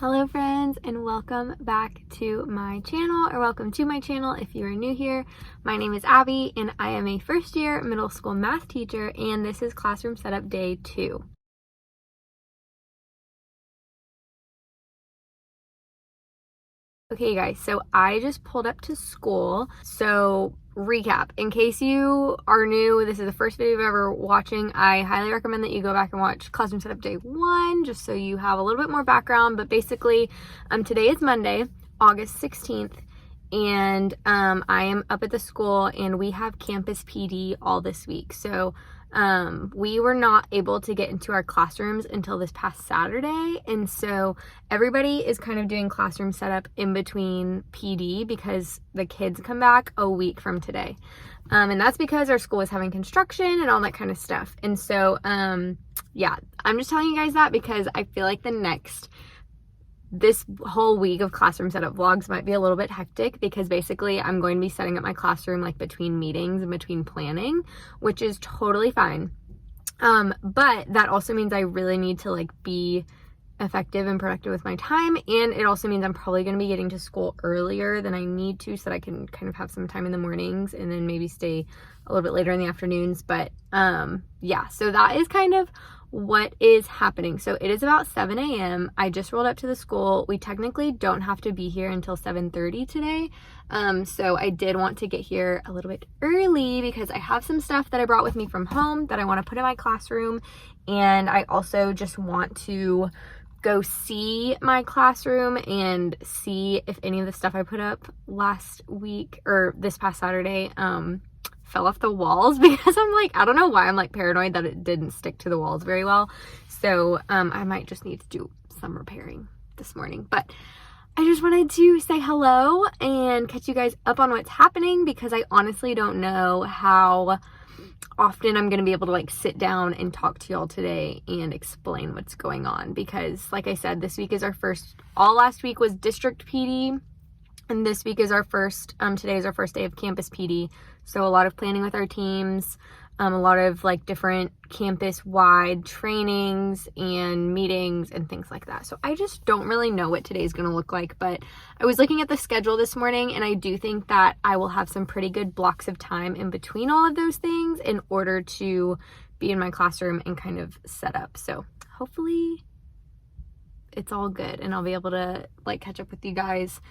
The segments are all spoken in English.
Hello friends, and welcome back to my channel, or welcome to my channel if you are new here. My name is Abby and I am a first year middle school math teacher, and this is classroom setup day 2. Okay guys, so I just pulled up to school. So recap, in case you are new, this is the first video you're ever watching, I highly recommend that you go back and watch classroom setup day 1 just so you have a little bit more background. But basically, today is Monday, August 16th, and I am up at the school and we have campus PD all this week. So we were not able to get into our classrooms until this past Saturday, and so everybody is kind of doing classroom setup in between PD because the kids come back a week from today, and that's because our school is having construction and all that kind of stuff. And so yeah, I'm just telling you guys that because I feel like this whole week of classroom setup vlogs might be a little bit hectic, because basically I'm going to be setting up my classroom like between meetings and between planning, which is totally fine. But that also means I really need to like be effective and productive with my time, and it also means I'm probably going to be getting to school earlier than I need to so that I can kind of have some time in the mornings and then maybe stay a little bit later in the afternoons. But yeah, so that is kind of what is happening. So it is about 7 a.m. I just rolled up to the school. We technically don't have to be here until 7:30 today. So I did want to get here a little bit early because I have some stuff that I brought with me from home that I want to put in my classroom. And I also just want to go see my classroom and see if any of the stuff I put up last week or this past Saturday fell off the walls, because I'm like, I don't know why I'm like paranoid that it didn't stick to the walls very well. So I might just need to do some repairing this morning. But I just wanted to say hello and catch you guys up on what's happening, because I honestly don't know how often I'm going to be able to like sit down and talk to y'all today and explain what's going on, because like I said, this week is our first, all last week was district PD, and this week is our first, today is our first day of campus PD. So a lot of planning with our teams, a lot of like different campus-wide trainings and meetings and things like that. So I just don't really know what today's going to look like, but I was looking at the schedule this morning, and I do think that I will have some pretty good blocks of time in between all of those things in order to be in my classroom and kind of set up. So hopefully it's all good and I'll be able to like catch up with you guys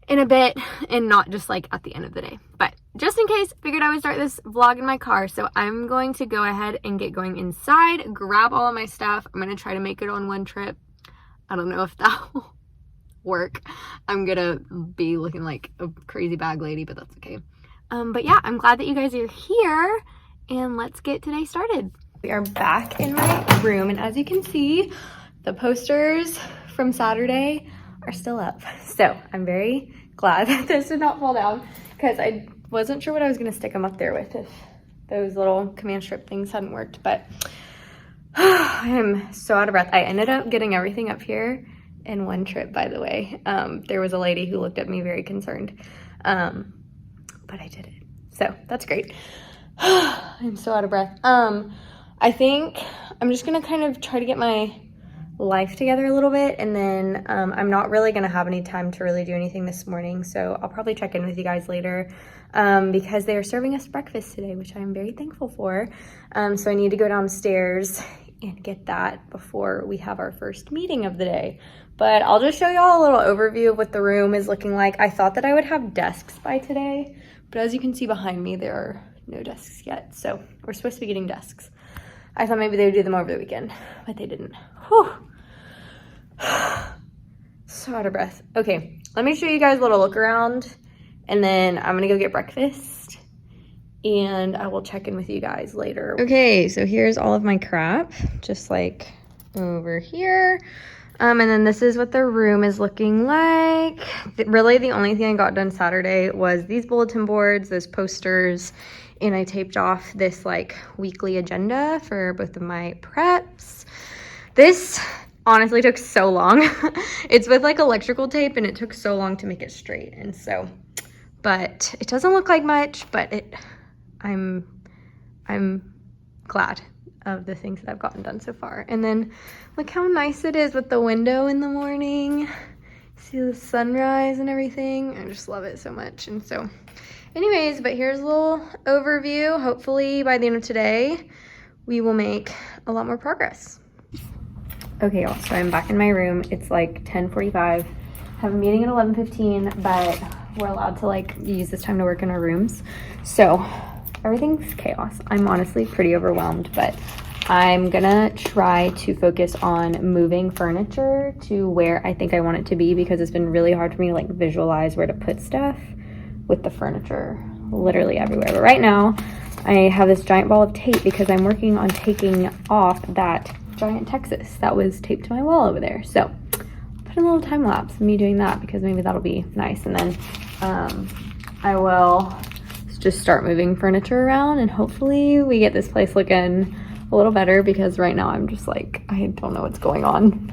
in a bit and not just like at the end of the day. But just in case, figured I would start this vlog in my car. So I'm going to go ahead and get going inside, grab all of my stuff. I'm going to try to make it on one trip. I don't know if that will work. I'm going to be looking like a crazy bag lady, but that's okay. But yeah, I'm glad that you guys are here, and let's get today started. We are back in my room, and as you can see, the posters from Saturday are still up. So I'm very glad that this did not fall down, because I wasn't sure what I was going to stick them up there with if those little command strip things hadn't worked. But I am so out of breath. I ended up getting everything up here in one trip, by the way. There was a lady who looked at me very concerned, but I did it, so that's great. I'm so out of breath. I think I'm just gonna kind of try to get my life together a little bit, and then I'm not really gonna have any time to really do anything this morning, so I'll probably check in with you guys later, because they are serving us breakfast today, which I'm very thankful for. So I need to go downstairs and get that before we have our first meeting of the day. But I'll just show y'all a little overview of what the room is looking like. I thought that I would have desks by today, but as you can see behind me, there are no desks yet, so we're supposed to be getting desks. I thought maybe they would do them over the weekend, but they didn't. Whew. So out of breath. Okay, let me show you guys a little look around, and then I'm gonna go get breakfast, and I will check in with you guys later. Okay, so here's all of my crap, just like over here. And then this is what the room is looking like. Really, the only thing I got done Saturday was these bulletin boards, those posters, and I taped off this like weekly agenda for both of my preps. This honestly took so long. It's with like electrical tape, and it took so long to make it straight. And so, but it doesn't look like much, but I'm glad. of the things that I've gotten done so far. And then look how nice it is with the window in the morning. See the sunrise and everything. I just love it so much. And so anyways, but here's a little overview. Hopefully by the end of today, we will make a lot more progress. Okay, y'all, so I'm back in my room. It's like 10:45. Have a meeting at 11:15, but we're allowed to like use this time to work in our rooms. So everything's chaos. I'm honestly pretty overwhelmed, but I'm gonna try to focus on moving furniture to where I think I want it to be, because it's been really hard for me to like visualize where to put stuff with the furniture literally everywhere. But right now I have this giant ball of tape because I'm working on taking off that giant Texas that was taped to my wall over there. So put in a little time lapse of me doing that, because maybe that'll be nice. And then I will just start moving furniture around, and hopefully we get this place looking a little better, because right now I'm just like, I don't know what's going on.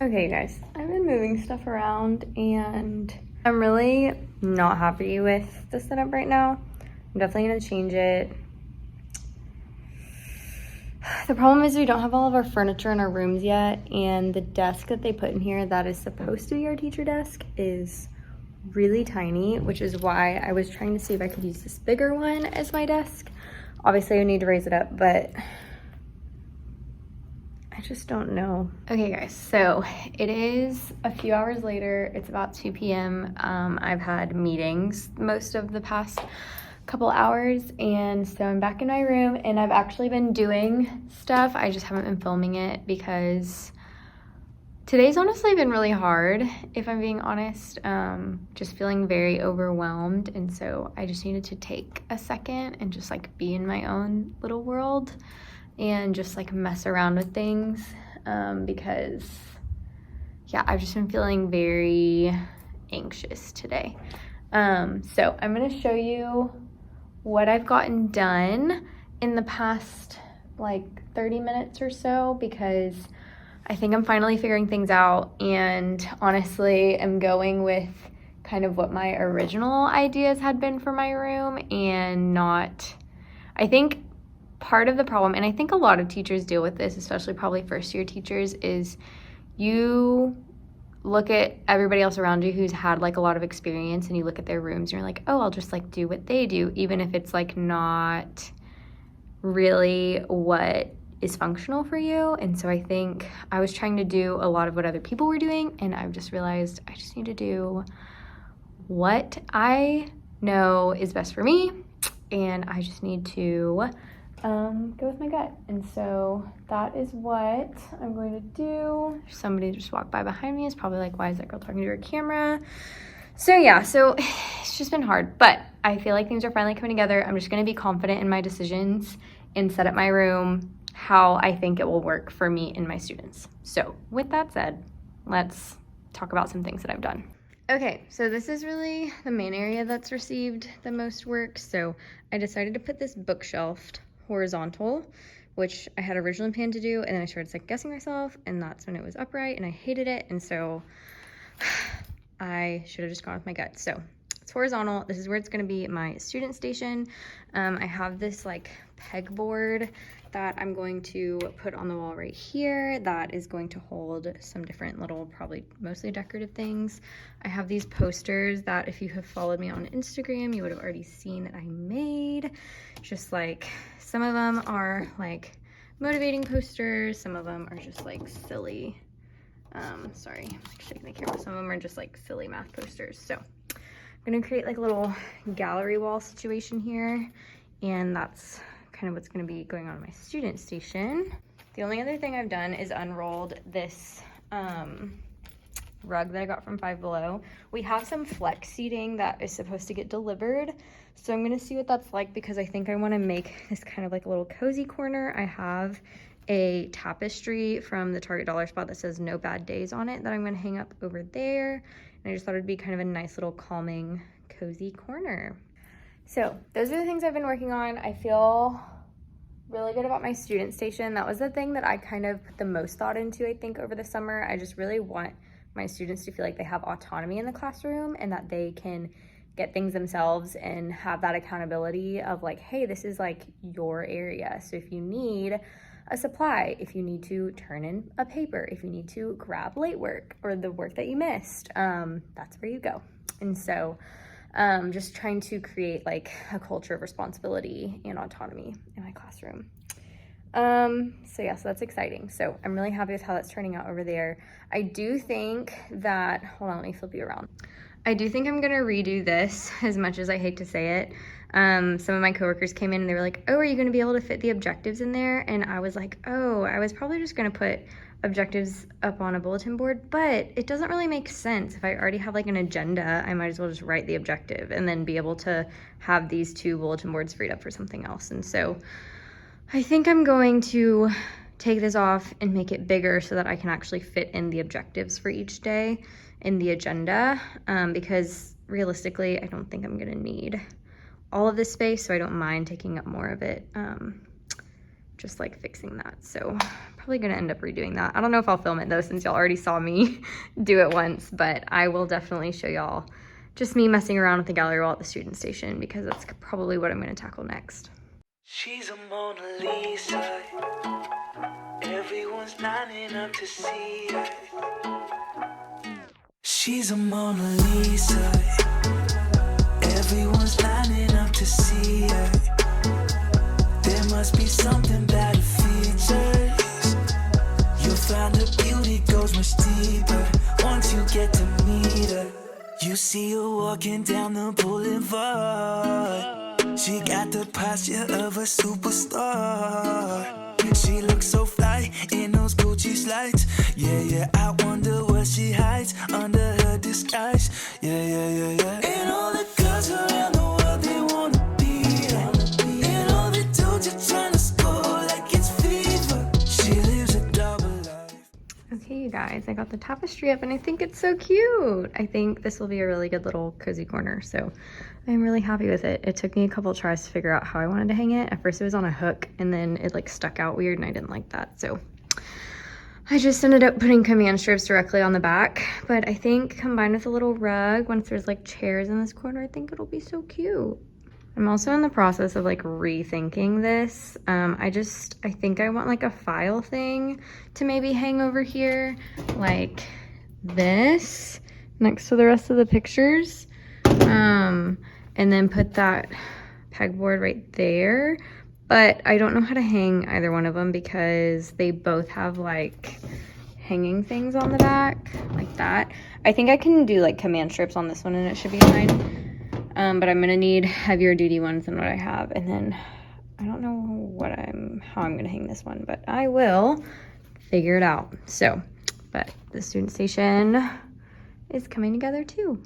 Okay guys, I've been moving stuff around and I'm really not happy with the setup right now. I'm definitely gonna change it. The problem is we don't have all of our furniture in our rooms yet, and the desk that they put in here that is supposed to be our teacher desk is really tiny, which is why I was trying to see if I could use this bigger one as my desk. Obviously I need to raise it up, but I just don't know. Okay guys, so it is a few hours later. It's about 2 p.m. I've had meetings most of the past couple hours, and so I'm back in my room and I've actually been doing stuff. I just haven't been filming it because today's honestly been really hard, if I'm being honest. Just feeling very overwhelmed, and so I just needed to take a second and just like be in my own little world and just like mess around with things, because yeah, I've just been feeling very anxious today. So I'm gonna show you what I've gotten done in the past like 30 minutes or so, because I think I'm finally figuring things out, and honestly I'm going with kind of what my original ideas had been for my room, and not, I think part of the problem, and I think a lot of teachers deal with this, especially probably first year teachers, is you look at everybody else around you who's had like a lot of experience, and you look at their rooms and you're like, oh, I'll just like do what they do, even if it's like not really what is functional for you. And so I think I was trying to do a lot of what other people were doing, and I've just realized I just need to do what I know is best for me, and I just need to go with my gut. And so that is what I'm going to do. Somebody just walked by behind me. It's probably like, why is that girl talking to her camera? So yeah, so it's just been hard, but I feel like things are finally coming together. I'm just going to be confident in my decisions and set up my room how I think it will work for me and my students. So with that said, let's talk about some things that I've done. Okay, so this is really the main area that's received the most work. So I decided to put this bookshelf horizontal, which I had originally planned to do, and then I started second guessing myself, and that's when it was upright, and I hated it, and so I should have just gone with my gut. So it's horizontal. This is where it's going to be my student station. I have this like pegboard that I'm going to put on the wall right here that is going to hold some different little, probably mostly decorative things. I have these posters that if you have followed me on Instagram, you would have already seen that I made. Just like, some of them are like motivating posters, some of them are just like silly, sorry, I'm like shaking the camera. Some of them are just like silly math posters. So I'm gonna create like a little gallery wall situation here, and that's kind of what's gonna be going on in my student station. The only other thing I've done is unrolled this rug that I got from Five Below. We have some flex seating that is supposed to get delivered, so I'm gonna see what that's like, because I think I wanna make this kind of like a little cozy corner. I have a tapestry from the Target dollar spot that says "No Bad Days" on it that I'm gonna hang up over there, and I just thought it'd be kind of a nice little calming, cozy corner. So those are the things I've been working on. I feel really good about my student station. That was the thing that I kind of put the most thought into, I think, over the summer. I just really want my students to feel like they have autonomy in the classroom and that they can get things themselves and have that accountability of like, hey, this is like your area. So if you need a supply, if you need to turn in a paper, if you need to grab late work or the work that you missed, that's where you go. And so just trying to create like a culture of responsibility and autonomy in my classroom. So yeah, so that's exciting. So I'm really happy with how that's turning out over there. I do think that, hold on, let me flip you around. I do think I'm gonna redo this, as much as I hate to say it. Some of my coworkers came in and they were like, oh, are you gonna be able to fit the objectives in there? And I was like, oh, I was probably just gonna put objectives up on a bulletin board, but it doesn't really make sense. If I already have like an agenda, I might as well just write the objective and then be able to have these two bulletin boards freed up for something else. And so I think I'm going to take this off and make it bigger so that I can actually fit in the objectives for each day in the agenda, because realistically, I don't think I'm gonna need all of this space, so I don't mind taking up more of it, just like fixing that. So probably gonna end up redoing that. I don't know if I'll film it though, since y'all already saw me do it once, but I will definitely show y'all just me messing around with the gallery wall at the student station, because that's probably what I'm gonna tackle next. She's a Mona Lisa. Everyone's lining up to see her. She's a Mona Lisa. Everyone's lining up to see her. There must be something about her features. You'll find her beauty goes much deeper once you get to meet her. You see her walking down the boulevard. She got the posture of a superstar. She looks so fly in those Gucci slides. Yeah, yeah, I wonder what she hides under her disguise. Yeah, yeah, yeah, yeah. And all the girls around the world, they wanna be her. And all the dudes are trying to score like it's fever. She lives a double life. Okay, you guys, I got the tapestry up and I think it's so cute. I think this will be a really good little cozy corner, so I'm really happy with it. It took me a couple tries to figure out how I wanted to hang it. At first it was on a hook and then it like stuck out weird and I didn't like that. So I just ended up putting command strips directly on the back. But I think combined with a little rug, once there's like chairs in this corner, I think it'll be so cute. I'm also in the process of like rethinking this. I think I want like a file thing to maybe hang over here like this next to the rest of the pictures. And then put that pegboard right there. But I don't know how to hang either one of them because they both have like hanging things on the back like that. I think I can do like command strips on this one and it should be fine. But I'm gonna need heavier duty ones than what I have. And then I don't know how I'm gonna hang this one, but I will figure it out. So, but the student station is coming together too.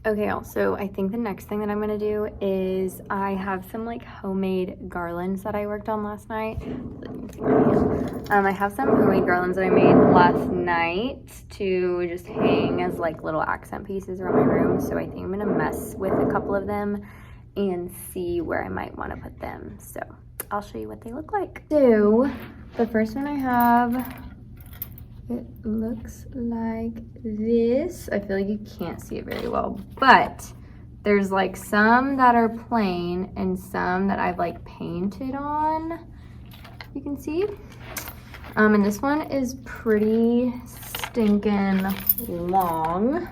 Okay, y'all, so I think the next thing that I'm gonna do is I have some like homemade garlands that I worked on last night. I have some homemade garlands that I made last night to just hang as like little accent pieces around my room. So I think I'm gonna mess with a couple of them and see where I might wanna put them. So I'll show you what they look like. So the first one I have, it looks like this. I feel like you can't see it very well, but there's like some that are plain and some that I've like painted on. you can see. And this one is pretty stinking long.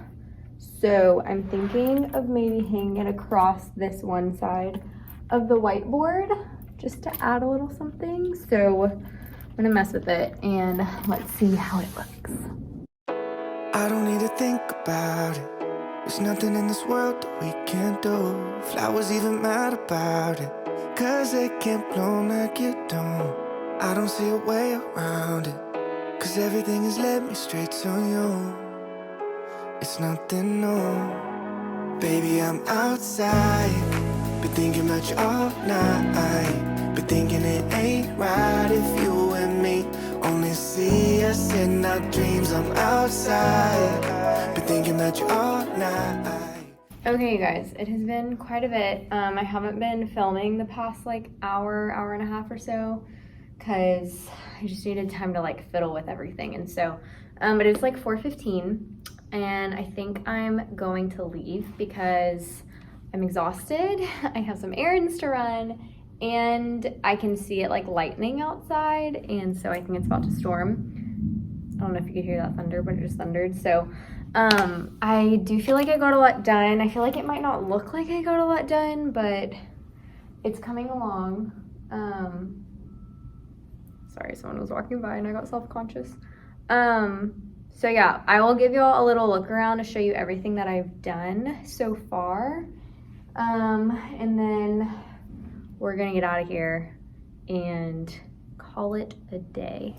So I'm thinking of maybe hanging it across this one side of the whiteboard just to add a little something. So I'm gonna mess with it and let's see how it looks. I don't need to think about it. There's nothing in this world that we can't do. Flowers even mad about it, 'cause they can't bloom like you don't. I don't see a way around it, 'cause everything has led me straight to you. It's nothing new. Baby, I'm outside, been thinking about you all night. Been thinking it ain't right if you and me only see us in our dreams. I'm outside, been thinking about you all night. Okay, you guys, it has been quite a bit. I haven't been filming the past like hour and a half or so, because I just needed time to like fiddle with everything. And so, but it's like 4:15 and I think I'm going to leave because I'm exhausted. I have some errands to run and I can see it like lightning outside. And so I think it's about to storm. I don't know if you could hear that thunder, but it just thundered. So I do feel like I got a lot done. I feel like it might not look like I got a lot done, but it's coming along. Sorry, someone was walking by and I got self-conscious. So yeah, I will give you all a little look around to show you everything that I've done so far. And then we're gonna get out of here and call it a day.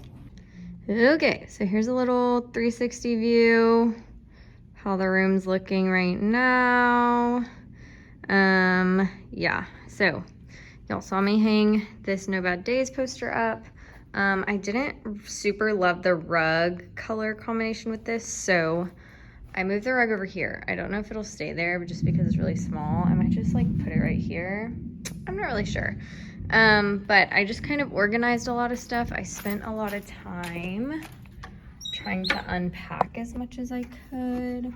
Okay, so here's a little 360 view, how the room's looking right now. Yeah, so y'all saw me hang this No Bad Days poster up. I didn't super love the rug color combination with this, so I moved the rug over here. I don't know if it'll stay there, but just because it's really small, I might just like put it right here. I'm not really sure. But I just kind of organized a lot of stuff. I spent a lot of time trying to unpack as much as I could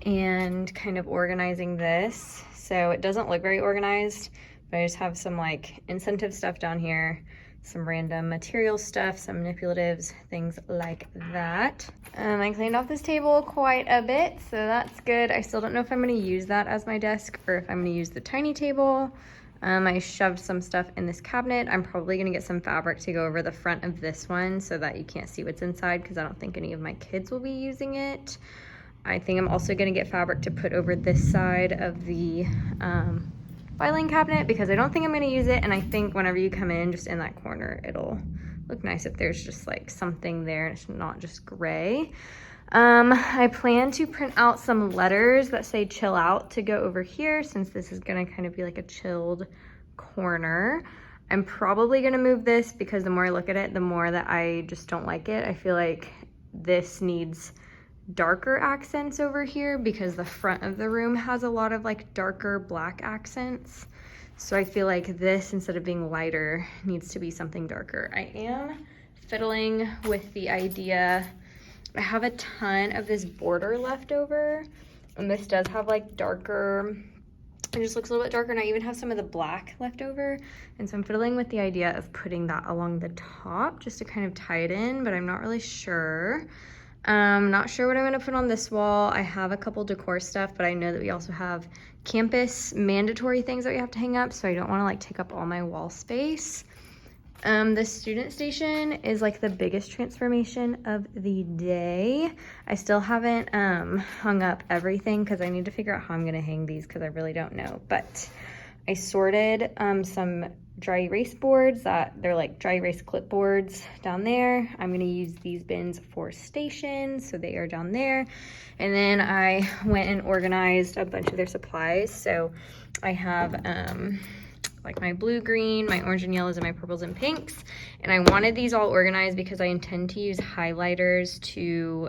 and kind of organizing this. So it doesn't look very organized, but I just have some like incentive stuff down here, some random material stuff, some manipulatives, things like that. I cleaned off this table quite a bit, so that's good. I still don't know if I'm gonna use that as my desk or if I'm gonna use the tiny table. I shoved some stuff in this cabinet. I'm probably gonna get some fabric to go over the front of this one so that you can't see what's inside, because I don't think any of my kids will be using it. I think I'm also gonna get fabric to put over this side of the filing cabinet, because I don't think I'm gonna use it, and I think whenever you come in, just in that corner, it'll look nice if there's just like something there and it's not just gray. I plan to print out some letters that say chill out to go over here, since this is gonna kind of be like a chilled corner. I'm probably gonna move this because the more I look at it, the more that I just don't like it. I feel like this needs darker accents over here because the front of the room has a lot of like darker black accents. So I feel like this, instead of being lighter, needs to be something darker. I am fiddling with the idea. I have a ton of this border left over, and this does have like darker, it just looks a little bit darker, and I even have some of the black left over. And so I'm fiddling with the idea of putting that along the top just to kind of tie it in, but I'm not really sure. Not sure what I'm gonna put on this wall. I have a couple decor stuff, but I know that we also have campus mandatory things that we have to hang up, so I don't wanna like take up all my wall space. The student station is like the biggest transformation of the day. I still haven't hung up everything because I need to figure out how I'm gonna hang these, because I really don't know. But I sorted some dry erase boards that they're like dry erase clipboards down there. I'm gonna use these bins for stations, so they are down there. And then I went and organized a bunch of their supplies. So I have like my blue, green, my orange and yellows, and my purples and pinks. And I wanted these all organized because I intend to use highlighters to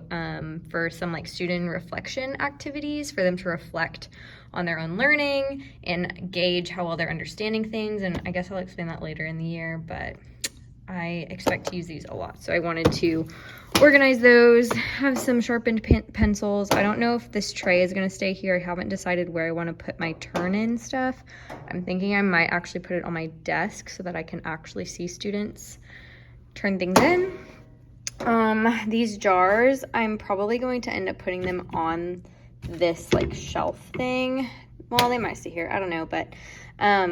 for some like student reflection activities, for them to reflect on their own learning and gauge how well they're understanding things. And I guess I'll explain that later in the year, but I expect to use these a lot. So I wanted to organize those, have some sharpened pencils. I don't know if this tray is gonna stay here. I haven't decided where I wanna put my turn-in stuff. I'm thinking I might actually put it on my desk so that I can actually see students turn things in. These jars, I'm probably going to end up putting them on this like shelf thing. Well, they might stay here, I don't know, but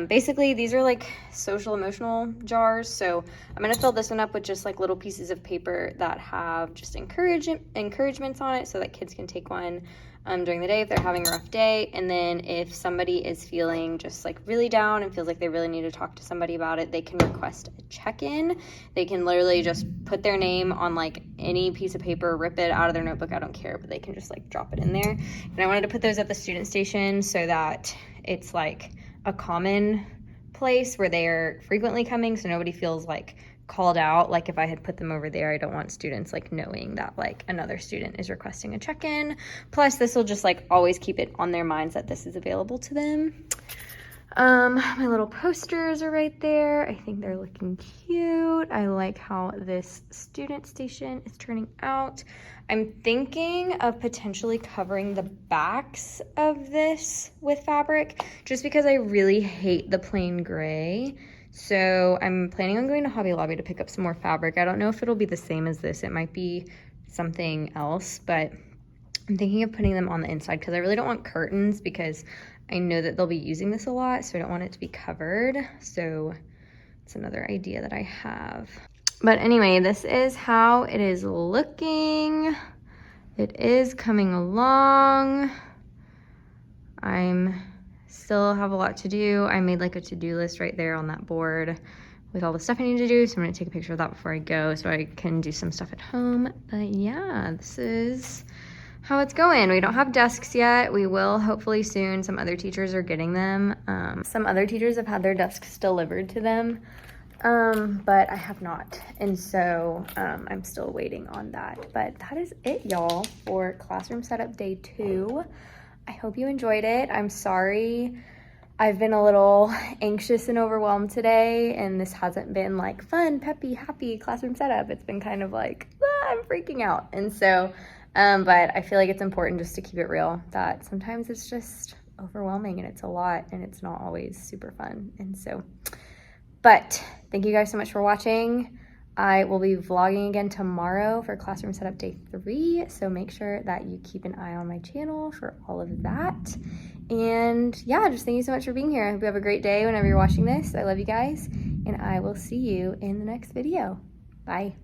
basically these are like social emotional jars. So I'm gonna fill this one up with just like little pieces of paper that have just encouragements on it so that kids can take one during the day if they're having a rough day. And then if somebody is feeling just like really down and feels like they really need to talk to somebody about it, they can request a check-in. They can literally just put their name on like any piece of paper, rip it out of their notebook, I don't care, but they can just like drop it in there. And I wanted to put those at the student station so that it's like a common place where they're frequently coming, so nobody feels like called out. Like if I had put them over there, I don't want students like knowing that like another student is requesting a check-in. Plus this will just like always keep it on their minds that this is available to them. My little posters are right there. I think they're looking cute. I like how this student station is turning out. I'm thinking of potentially covering the backs of this with fabric just because I really hate the plain gray. So I'm planning on going to Hobby Lobby to pick up some more fabric. I don't know if it'll be the same as this. It might be something else, but I'm thinking of putting them on the inside because I really don't want curtains because I know that they'll be using this a lot, so I don't want it to be covered. So it's another idea that I have. But anyway, this is how it is looking. It is coming along. I'm still have a lot to do. I made like a to-do list right there on that board with all the stuff I need to do. So I'm gonna take a picture of that before I go so I can do some stuff at home. But yeah, this is how it's going. We don't have desks yet. We will hopefully soon. Some other teachers are getting them. Some other teachers have had their desks delivered to them, but I have not. And so I'm still waiting on that. But that is it, y'all, for classroom setup day 2. I hope you enjoyed it. I'm sorry I've been a little anxious and overwhelmed today, and this hasn't been like fun, peppy, happy classroom setup. It's been kind of like, I'm freaking out. And so, but I feel like it's important just to keep it real that sometimes it's just overwhelming and it's a lot and it's not always super fun. And so, but thank you guys so much for watching. I will be vlogging again tomorrow for classroom setup day 3, so make sure that you keep an eye on my channel for all of that. And yeah, just thank you so much for being here. I hope you have a great day whenever you're watching this. I love you guys, and I will see you in the next video. Bye.